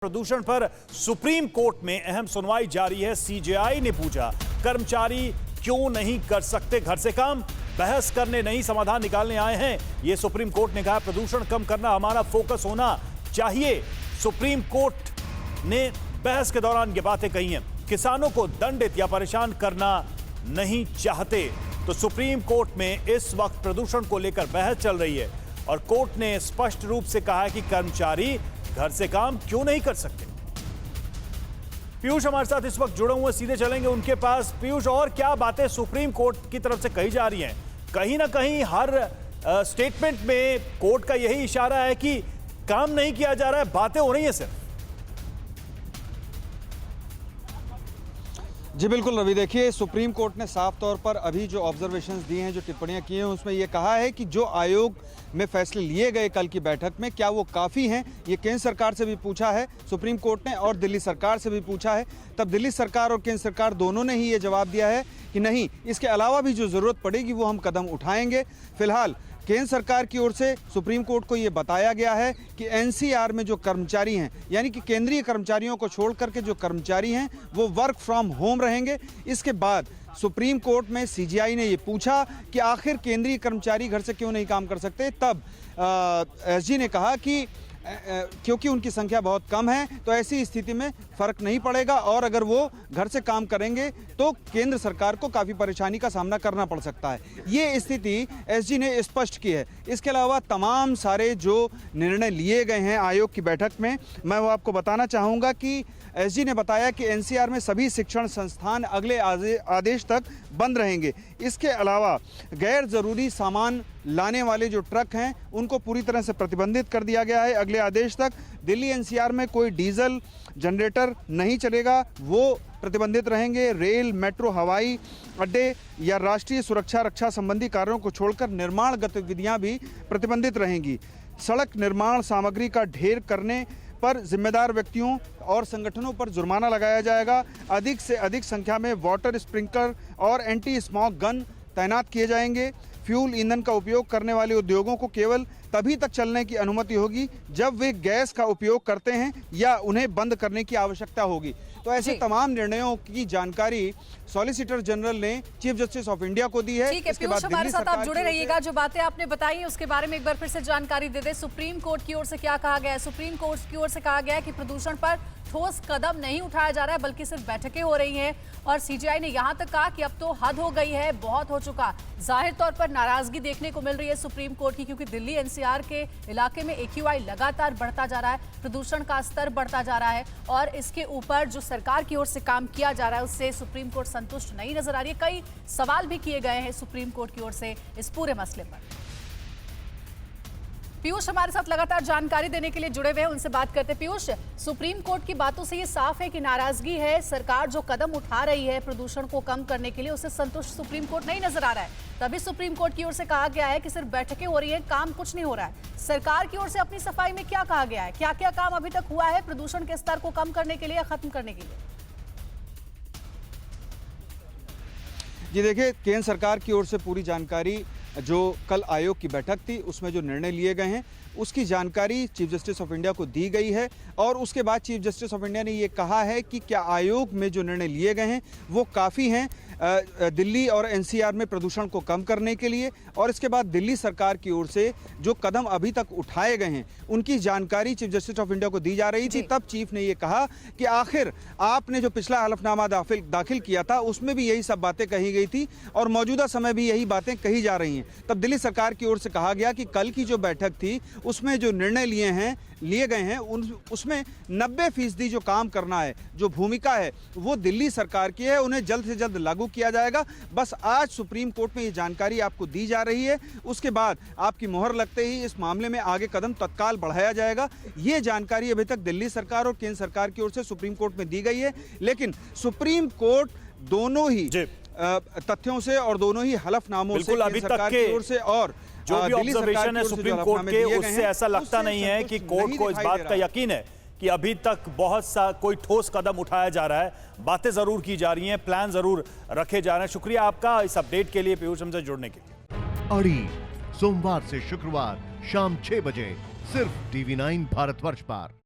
प्रदूषण पर supreme court में अहम सुनवाई जारी है। सीजेआई ने पूछा, कर्मचारी क्यों नहीं कर सकते घर से काम? बहस करने नहीं, समाधान निकालने आए हैं। यह सुप्रीम कोर्ट ने कहा, प्रदूषण कम करना हमारा फोकस होना चाहिए। सुप्रीम कोर्ट ने बहस के दौरान ये बातें कही हैं। किसानों को दंडित या परेशान करना नहीं चाहते। तो सुप्रीम कोर्ट में इस वक्त प्रदूषण को लेकर बहस चल रही है और कोर्ट ने स्पष्ट रूप से कहा है कि कर्मचारी घर से काम क्यों नहीं कर सकते। पीयूष हमारे साथ इस वक्त जुड़े हुए, सीधे चलेंगे उनके पास। पीयूष, और क्या बातें सुप्रीम कोर्ट की तरफ से कही जा रही हैं? कहीं ना कहीं हर स्टेटमेंट में कोर्ट का यही इशारा है कि काम नहीं किया जा रहा है, बातें हो रही हैं सिर्फ। जी बिल्कुल रवि, देखिए सुप्रीम कोर्ट ने साफ तौर पर अभी जो ऑब्जर्वेशंस दिए हैं, जो टिप्पणियां की हैं, उसमें यह कहा है कि जो आयोग में फैसले लिए गए कल की बैठक में, क्या वो काफ़ी हैं? ये केंद्र सरकार से भी पूछा है सुप्रीम कोर्ट ने और दिल्ली सरकार से भी पूछा है। तब दिल्ली सरकार और केंद्र सरकार दोनों ने ही ये जवाब दिया है कि नहीं, इसके अलावा भी जो ज़रूरत पड़ेगी वो हम कदम उठाएंगे। फिलहाल केंद्र सरकार की ओर से सुप्रीम कोर्ट को ये बताया गया है कि एनसीआर में जो कर्मचारी हैं, यानी कि केंद्रीय कर्मचारियों को छोड़ करके जो कर्मचारी हैं वो वर्क फ्रॉम होम रहेंगे। इसके बाद सुप्रीम कोर्ट में सीजीआई ने ये पूछा कि आखिर केंद्रीय कर्मचारी घर से क्यों नहीं काम कर सकते। तब एसजी ने कहा कि क्योंकि उनकी संख्या बहुत कम है तो ऐसी स्थिति में फर्क नहीं पड़ेगा और अगर वो घर से काम करेंगे तो केंद्र सरकार को काफ़ी परेशानी का सामना करना पड़ सकता है। ये स्थिति एसजी ने स्पष्ट की है। इसके अलावा तमाम सारे जो निर्णय लिए गए हैं आयोग की बैठक में, मैं वो आपको बताना चाहूँगा कि एसजी ने बताया कि एनसीआर में सभी शिक्षण संस्थान अगले आदेश तक बंद रहेंगे। इसके अलावा गैर ज़रूरी सामान लाने वाले जो ट्रक हैं उनको पूरी तरह से प्रतिबंधित कर दिया गया है अगले आदेश तक। दिल्ली एनसीआर में कोई डीजल जनरेटर नहीं चलेगा, वो प्रतिबंधित रहेंगे। रेल, मेट्रो, हवाई अड्डे या राष्ट्रीय सुरक्षा रक्षा संबंधी कार्यों को छोड़कर निर्माण गतिविधियां भी प्रतिबंधित रहेंगी। सड़क निर्माण सामग्री का ढेर करने पर जिम्मेदार व्यक्तियों और संगठनों पर जुर्माना लगाया जाएगा। अधिक से अधिक संख्या में वाटर स्प्रिंकलर और एंटी स्मॉग गन तैनात किए जाएंगे। फ्यूल ईंधन का उपयोग करने वाले उद्योगों को केवल तभी तक चलने की अनुमति होगी जब वे गैस का उपयोग करते हैं या उन्हें बंद करने की आवश्यकता होगी। तो ऐसे तमाम निर्णयों की जानकारी सॉलिसिटर जनरल ने चीफ जस्टिस ऑफ इंडिया को दी है। ठीक है पीयूष, हमारे साथ आप जुड़े रहिएगा। जो बातें आपने बताई उसके बारे में एक बार फिर से जानकारी दे दे। सुप्रीम कोर्ट की ओर से क्या कहा गया है? सुप्रीम कोर्ट की ओर से कहा गया है कि प्रदूषण पर ठोस कदम नहीं उठाया जा रहा है, बल्कि सिर्फ बैठकें हो रही हैं। और सीजीआई ने यहां तक कहा कि अब तो हद हो गई है, बहुत हो चुका। जाहिर तौर पर नाराजगी देखने को मिल रही है सुप्रीम कोर्ट की, क्योंकि दिल्ली एनसीआर के इलाके में एक्यूआई लगातार बढ़ता जा रहा है, प्रदूषण का स्तर बढ़ता जा रहा है और इसके ऊपर जो सरकार की ओर से काम किया जा रहा है उससे सुप्रीम कोर्ट संतुष्ट नहीं नजर आ रही है। कई सवाल भी किए गए हैं सुप्रीम कोर्ट की ओर से इस पूरे मसले पर। पीयूष हमारे साथ लगातार जानकारी देने के लिए जुड़े हुए हैं, उनसे बात करते हैं। पीयूष, सुप्रीम कोर्ट की बातों से ये साफ है कि नाराजगी है, सरकार जो कदम उठा रही है प्रदूषण को कम करने के लिए उससे संतुष्ट सुप्रीम कोर्ट नहीं नजर आ रहा है। तभी सुप्रीम कोर्ट की ओर से कहा गया है कि सिर्फ बैठकें हो रही है, काम कुछ नहीं हो रहा है। सरकार की ओर से अपनी सफाई में क्या कहा गया है? क्या क्या काम अभी तक हुआ है प्रदूषण के स्तर को कम करने के लिए या खत्म करने के लिए? जी देखिए, केंद्र सरकार की ओर से पूरी जानकारी जो कल आयोग की बैठक थी उसमें जो निर्णय लिए गए हैं उसकी जानकारी चीफ जस्टिस ऑफ इंडिया को दी गई है। और उसके बाद चीफ जस्टिस ऑफ इंडिया ने ये कहा है कि क्या आयोग में जो निर्णय लिए गए हैं वो काफ़ी हैं दिल्ली और एनसीआर में प्रदूषण को कम करने के लिए। और इसके बाद दिल्ली सरकार की ओर से जो कदम अभी तक उठाए गए हैं उनकी जानकारी चीफ जस्टिस ऑफ इंडिया को दी जा रही थी। तब चीफ ने ये कहा कि आखिर आपने जो पिछला हलफनामा दाखिल किया था उसमें भी यही सब बातें कही गई थी और मौजूदा समय भी यही बातें कही जा रही हैं। तब दिल्ली सरकार की ओर से कहा गया कि कल की जो बैठक थी उसमें जो निर्णय लिए गए हैं उसमें 90% जो काम करना है, जो भूमिका है वो दिल्ली सरकार की है, उन्हें जल्द से जल्द लागू किया जाएगा। बस आज सुप्रीम कोर्ट में ये जानकारी आपको दी जा रही है, उसके बाद आपकी मोहर लगते ही इस मामले में आगे कदम तत्काल बढ़ाया जाएगा। ये जानकारी अभी तक दिल्ली सरकार और केंद्र सरकार की ओर से सुप्रीम कोर्ट में दी गई है, लेकिन सुप्रीम कोर्ट दोनों ही तथ्यों से और दोनों ही हलफनामों से केंद्र सरकार की ओर से और जो भी ऑब्जर्वेशन है सुप्रीम कोर्ट के उससे ऐसा लगता नहीं है कि कोर्ट को इस बात का यकीन है कि अभी तक बहुत सा कोई ठोस कदम उठाया जा रहा है। बातें जरूर की जा रही हैं, प्लान जरूर रखे जा रहे हैं। शुक्रिया आपका इस अपडेट के लिए, पीयूष हमसे जुड़ने के लिए। अड़ी सोमवार से शुक्रवार शाम 6 बजे सिर्फ TV9 भारतवर्ष पर।